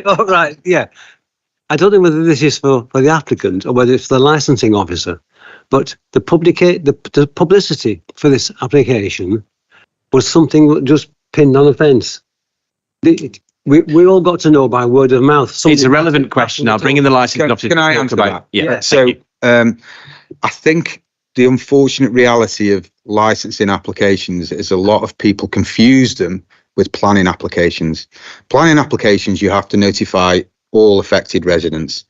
Oh, right, yeah. I don't know whether this is for the applicant or whether it's the licensing officer, but the publicity for this application was something that just pinned on a fence. We all got to know by word of mouth. It's a relevant question. I'll bring in the licensing officer. Can I answer that? Yeah. So I think the unfortunate reality of licensing applications is a lot of people confuse them with planning applications. Planning applications, you have to notify all affected residents.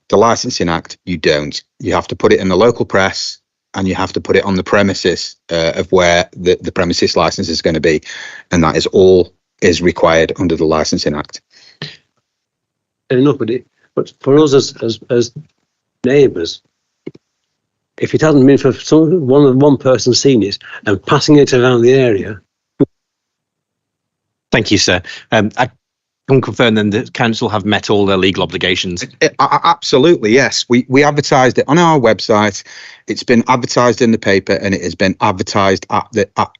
The Licensing Act, you don't. You have to put it in the local press, and you have to put it on the premises of where the premises license is going to be. And that is all is required under the Licensing Act. Enough, but for us as neighbours, if it hadn't been for one person seeing it and passing it around the area. Thank you, sir. I can confirm then that council have met all their legal obligations. Absolutely, yes. We advertised it on our website. It's been advertised in the paper, and it has been advertised at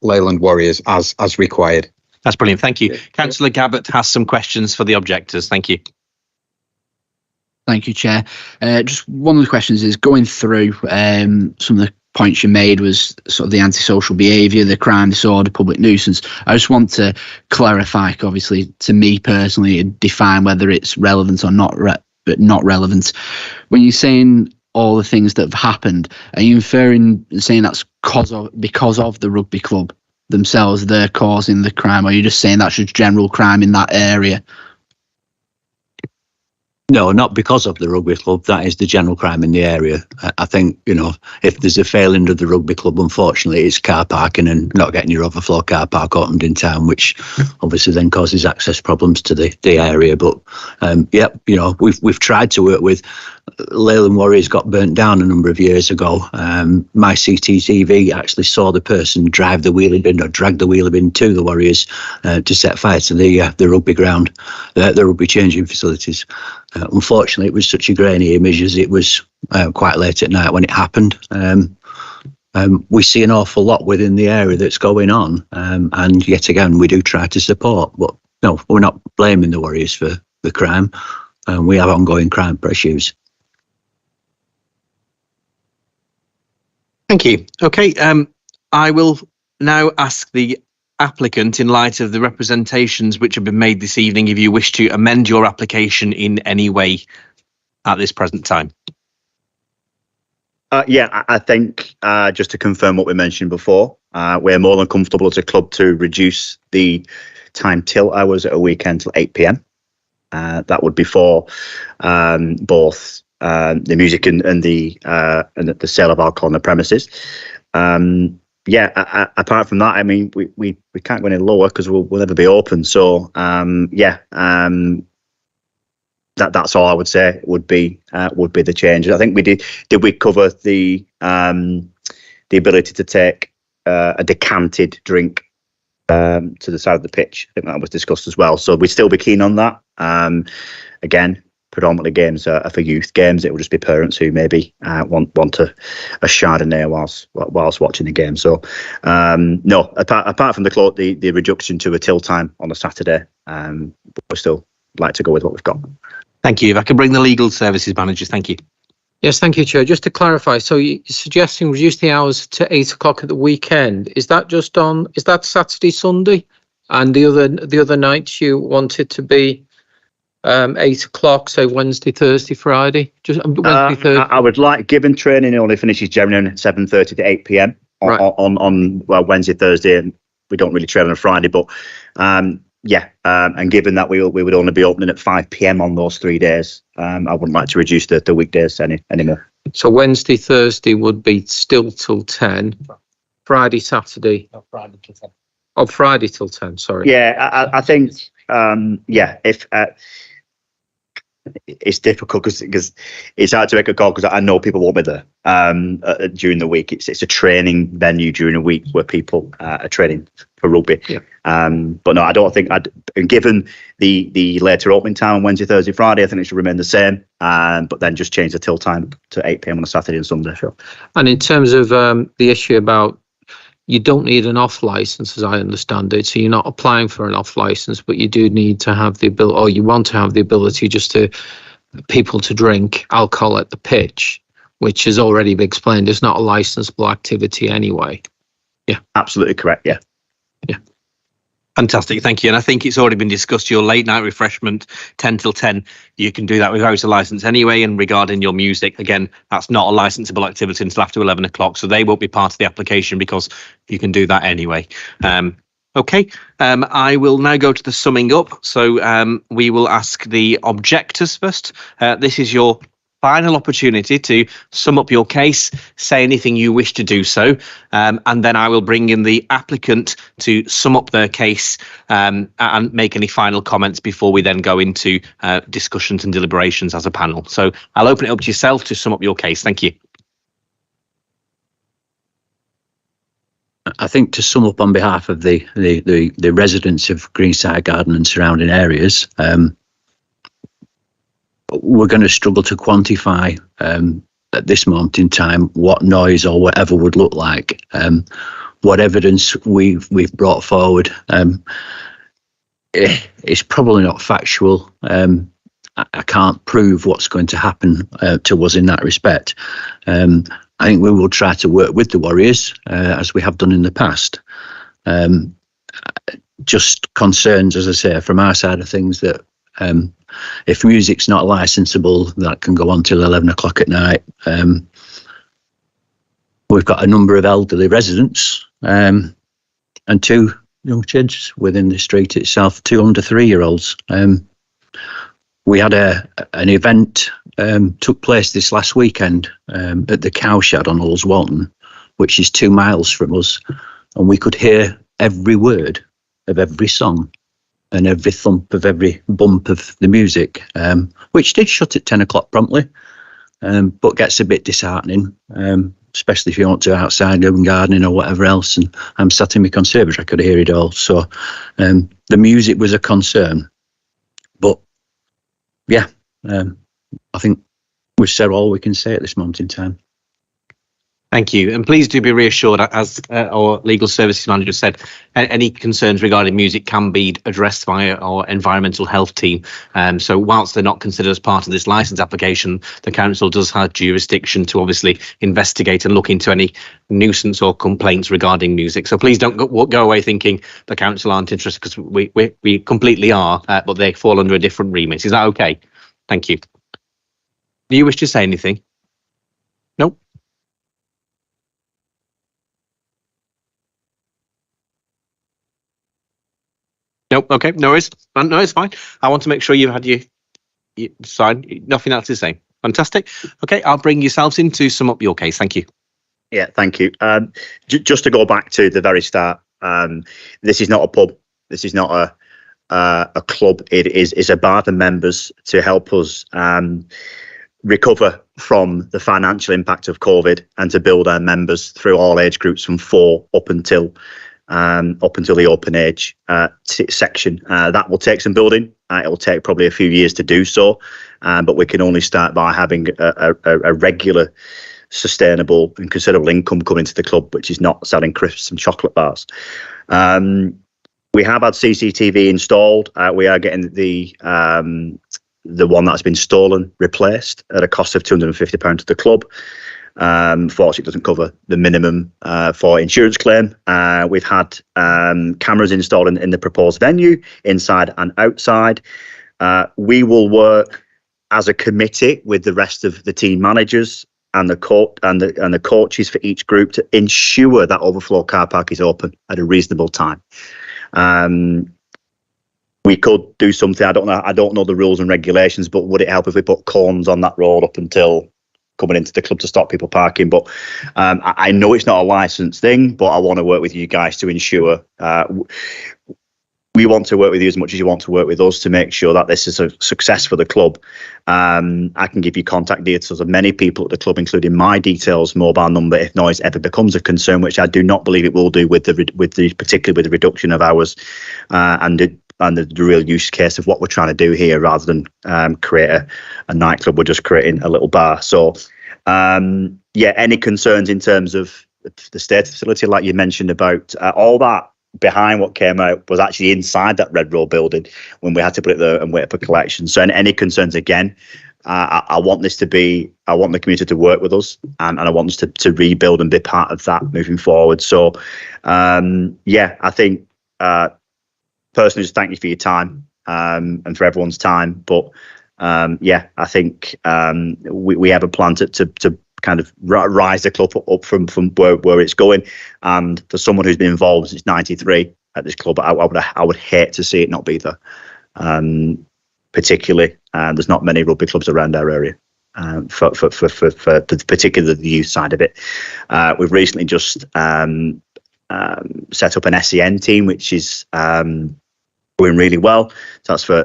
Leyland Warriors as required. That's brilliant. Thank you. Councillor Gabbett has some questions for the objectors. Thank you. Thank you, Chair. Just one of the questions is going through some of the points you made was sort of the antisocial behaviour, the crime, disorder, public nuisance. I just want to clarify, obviously, to me personally, define whether it's relevant or not not relevant. When you're saying all the things that have happened, are you saying that's because of the rugby club themselves, they're causing the crime, or are you just saying that's just general crime in that area? No, not because of the rugby club. That is the general crime in the area. I think, if there's a failing of the rugby club, unfortunately, it's car parking and not getting your overflow car park opened in town, which obviously then causes access problems to the area. But we've tried to work with Leyland Warriors. Got burnt down a number of years ago. My CCTV actually saw the person drive the wheelie bin or drag the wheelie bin to the Warriors to set fire to the rugby ground, the rugby changing facilities. Unfortunately, it was such a grainy image as it was quite late at night when it happened. We see an awful lot within the area that's going on, and yet again, we do try to support. But no, we're not blaming the Warriors for the crime. We have ongoing crime issues. Thank you. Okay, I will now ask the applicant, in light of the representations which have been made this evening, if you wish to amend your application in any way at this present time. I think just to confirm what we mentioned before, we're more than comfortable as a club to reduce the time till hours at a weekend till 8 p.m. That would be for both the music and the sale of alcohol on the premises. Apart from that, I mean, we can't go any lower because we'll never be open. So that's all I would say would be the change. I think we did we cover the ability to take a decanted drink to the side of the pitch. I think that was discussed as well. So we'd still be keen on that. Again, predominantly games are for youth games. It will just be parents who maybe want a Chardonnay whilst watching the game. So no, apart from the reduction to a till time on a Saturday, we still like to go with what we've got. Thank you. If I can bring the legal services manager, thank you. Yes, thank you, Chair. Just to clarify, so you're suggesting reduce the hours to 8 o'clock at the weekend. Is that Saturday, Sunday, and the other nights you want it to be 8 o'clock, say Wednesday, Thursday, Friday? Just Wednesday, Thursday. I would like, given training only finishes generally at 7:30 to 8 p.m. on Wednesday, Thursday, and we don't really train on a Friday, but and given that we would only be opening at 5 p.m. on those 3 days, I wouldn't like to reduce the weekdays anymore. So Wednesday, Thursday would be still till 10. Friday, Saturday. No, Friday till 10. Oh, Friday till 10. Sorry. Yeah, I think if. It's difficult because it's hard to make a call because I know people won't be there during the week. It's a training venue during the week where people are training for rugby. Yeah. But no, I don't think given the later opening time on Wednesday, Thursday, Friday, I think it should remain the same. But then just change the till time to 8 p.m. on a Saturday and Sunday. Sure. And in terms of the issue about you don't need an off license, as I understand it. So you're not applying for an off license, but you do need to have the ability, or you want to have the ability, just to people to drink alcohol at the pitch, which has already been explained is not a licensable activity anyway. Yeah, absolutely correct. Yeah. Fantastic, thank you. And I think it's already been discussed, your late night refreshment, 10 till 10, you can do that without a licence anyway. And regarding your music, again, that's not a licensable activity until after 11 o'clock. So they won't be part of the application because you can do that anyway. Okay, I will now go to the summing up. So we will ask the objectors first. This is your final opportunity to sum up your case, say anything you wish to do so, and then I will bring in the applicant to sum up their case and make any final comments before we then go into discussions and deliberations as a panel. So I'll open it up to yourself to sum up your case. Thank you. I think to sum up on behalf of the residents of Greenside Garden and surrounding areas, we're going to struggle to quantify at this moment in time what noise or whatever would look like. What evidence we've brought forward is probably not factual. I can't prove what's going to happen to us in that respect. I think we will try to work with the Warriors as we have done in the past. Just concerns, as I say, from our side of things that if music's not licensable, that can go on till 11 o'clock at night. We've got a number of elderly residents and 2 young kids within the street itself, 2 under 3-year-olds. We had an event took place this last weekend at the Cowshed on Hulls Walton, which is 2 miles from us, and we could hear every word of every song and every thump of every bump of the music, which did shut at 10 o'clock promptly, but gets a bit disheartening, especially if you want to outside go and gardening or whatever else. And I'm sat in my conservatory, I could hear it all. So the music was a concern. But yeah, I think we've said all we can say at this moment in time. Thank you. And please do be reassured, as our legal services manager said, any concerns regarding music can be addressed by our environmental health team. So whilst they're not considered as part of this licence application, the council does have jurisdiction to obviously investigate and look into any nuisance or complaints regarding music. So please don't go away thinking the council aren't interested, because we completely are, but they fall under a different remit. Is that okay? Thank you. Do you wish to say anything? No? Nope. Okay. No worries. No, it's fine. I want to make sure you've had your sign. Nothing else to say. Fantastic. Okay. I'll bring yourselves in to sum up your case. Thank you. Yeah, thank you. Just to go back to the very start, this is not a pub. This is not a club. It's a bar for members to help us recover from the financial impact of COVID and to build our members through all age groups from 4 up until the open age section. That will take some building. It will take probably a few years to do so, but we can only start by having a regular, sustainable and considerable income coming to the club, which is not selling crisps and chocolate bars. We have had CCTV installed. We are getting the one that's been stolen replaced at a cost of £250 to the club. Fortunately, it doesn't cover the minimum for insurance claim. We've had cameras installed in the proposed venue, inside and outside. We will work as a committee with the rest of the team managers and the coaches for each group to ensure that overflow car park is open at a reasonable time. We could do something. I don't know the rules and regulations, but would it help if we put cones on that road up until coming into the club to stop people parking? But I know it's not a licensed thing, but I want to work with you guys to ensure we want to work with you as much as you want to work with us to make sure that this is a success for the club. I can give you contact details of many people at the club, including my details, mobile number, if noise ever becomes a concern, which I do not believe it will do particularly with the reduction of hours and the real use case of what we're trying to do here, rather than create a nightclub. We're just creating a little bar. So, any concerns in terms of the state of the facility, like you mentioned about all that behind what came out was actually inside that Red Row building when we had to put it there and wait for collection. So any concerns, again, I want the community to work with us, and I want us to rebuild and be part of that moving forward. So, I think personally, just thank you for your time and for everyone's time. But I think we have a plan to kind of rise the club up from where it's going. And for someone who's been involved since '93 at this club, I would hate to see it not be there. Particularly, there's not many rugby clubs around our area. For particularly the youth side of it, we've recently just set up an SEN team, which is going really well. So that's for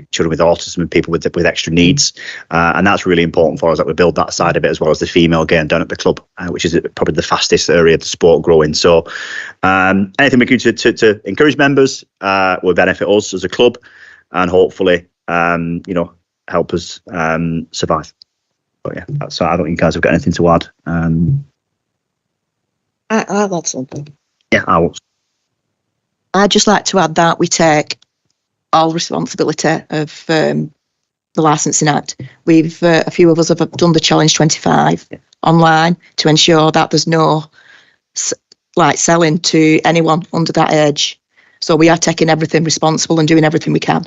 children with autism and people with extra needs, and that's really important for us that we build that side of it, as well as the female game down at the club, which is probably the fastest area of the sport growing. So anything we can do to encourage members will benefit us as a club, and hopefully help us survive. But yeah, so I don't think you guys have got anything to add. I'll add something. Yeah, I will. I'd just like to add that we take all responsibility of the Licensing Act. We've a few of us have done the Challenge 25 online to ensure that there's no selling to anyone under that age. So we are taking everything responsible and doing everything we can.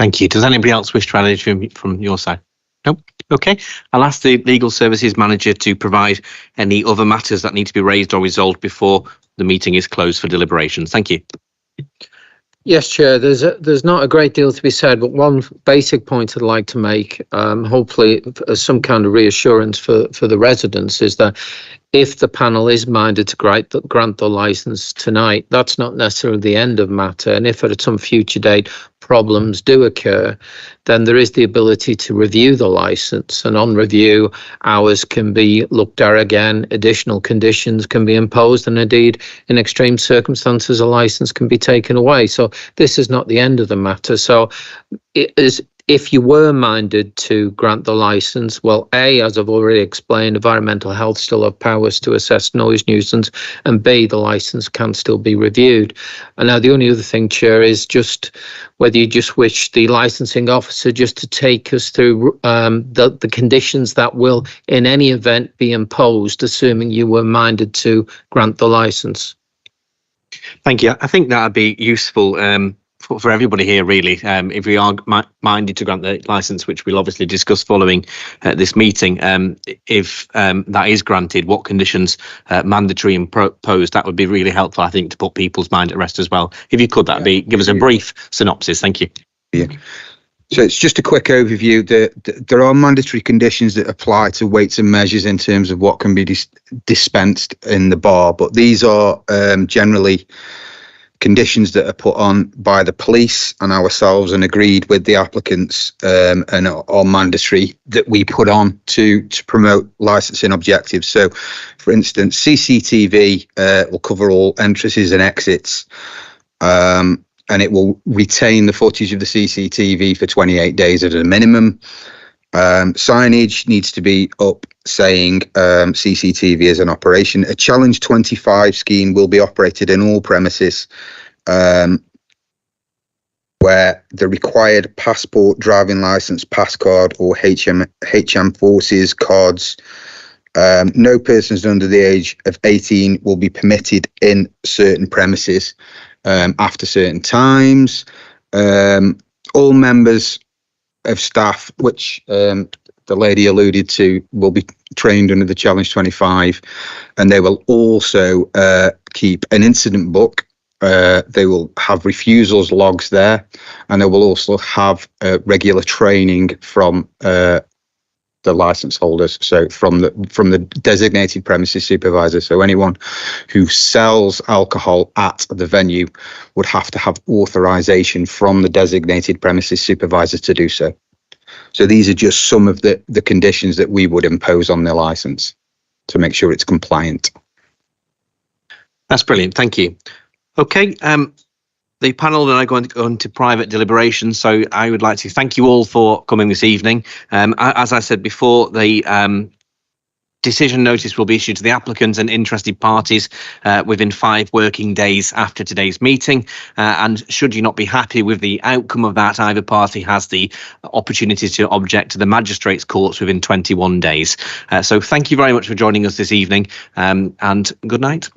Thank you. Does anybody else wish to add anything from your side? No? Okay. I'll ask the Legal Services Manager to provide any other matters that need to be raised or resolved before the meeting is closed for deliberations. Thank you. Yes, Chair, there's not a great deal to be said, but one basic point I'd like to make, hopefully as some kind of reassurance for the residents, is that if the panel is minded to grant the licence tonight, that's not necessarily the end of matter. And if at some future date problems do occur, then there is the ability to review the licence. And on review, hours can be looked at again, additional conditions can be imposed, and indeed, in extreme circumstances, a licence can be taken away. So this is not the end of the matter. So it is. If you were minded to grant the licence, well, A, as I've already explained, environmental health still have powers to assess noise nuisance, and B, the licence can still be reviewed. And now the only other thing, Chair, is just whether you just wish the licensing officer just to take us through the conditions that will, in any event, be imposed, assuming you were minded to grant the licence. Thank you. I think that would be useful for everybody here, really, if we are minded to grant the licence, which we'll obviously discuss following this meeting. If that is granted, what conditions mandatory imposed, that would be really helpful, I think, to put people's mind at rest as well. If you could, that'd be, give us a brief synopsis. Thank you. Yeah. So it's just a quick overview. There are mandatory conditions that apply to weights and measures in terms of what can be dispensed in the bar, but these are generally conditions that are put on by the police and ourselves and agreed with the applicants, and are mandatory that we put on to promote licensing objectives. So, for instance, CCTV will cover all entrances and exits, and it will retain the footage of the CCTV for 28 days at a minimum. Signage needs to be up saying CCTV is in operation. A Challenge 25 scheme will be operated in all premises where the required passport, driving licence, pass card or HM Forces cards. No persons under the age of 18 will be permitted in certain premises after certain times. All members of staff, which the lady alluded to, will be trained under the Challenge 25, and they will also keep an incident book. They will have refusals logs there, and they will also have regular training from the license holders, so from the designated premises supervisor. So anyone who sells alcohol at the venue would have to have authorization from the designated premises supervisor to do so. So these are just some of the conditions that we would impose on the license to make sure it's compliant. That's brilliant. Thank you. Okay. The panel are now going to go into private deliberation, so I would like to thank you all for coming this evening. As I said before, the decision notice will be issued to the applicants and interested parties within 5 working days after today's meeting. And should you not be happy with the outcome of that, either party has the opportunity to object to the magistrates' courts within 21 days. So thank you very much for joining us this evening, and good night.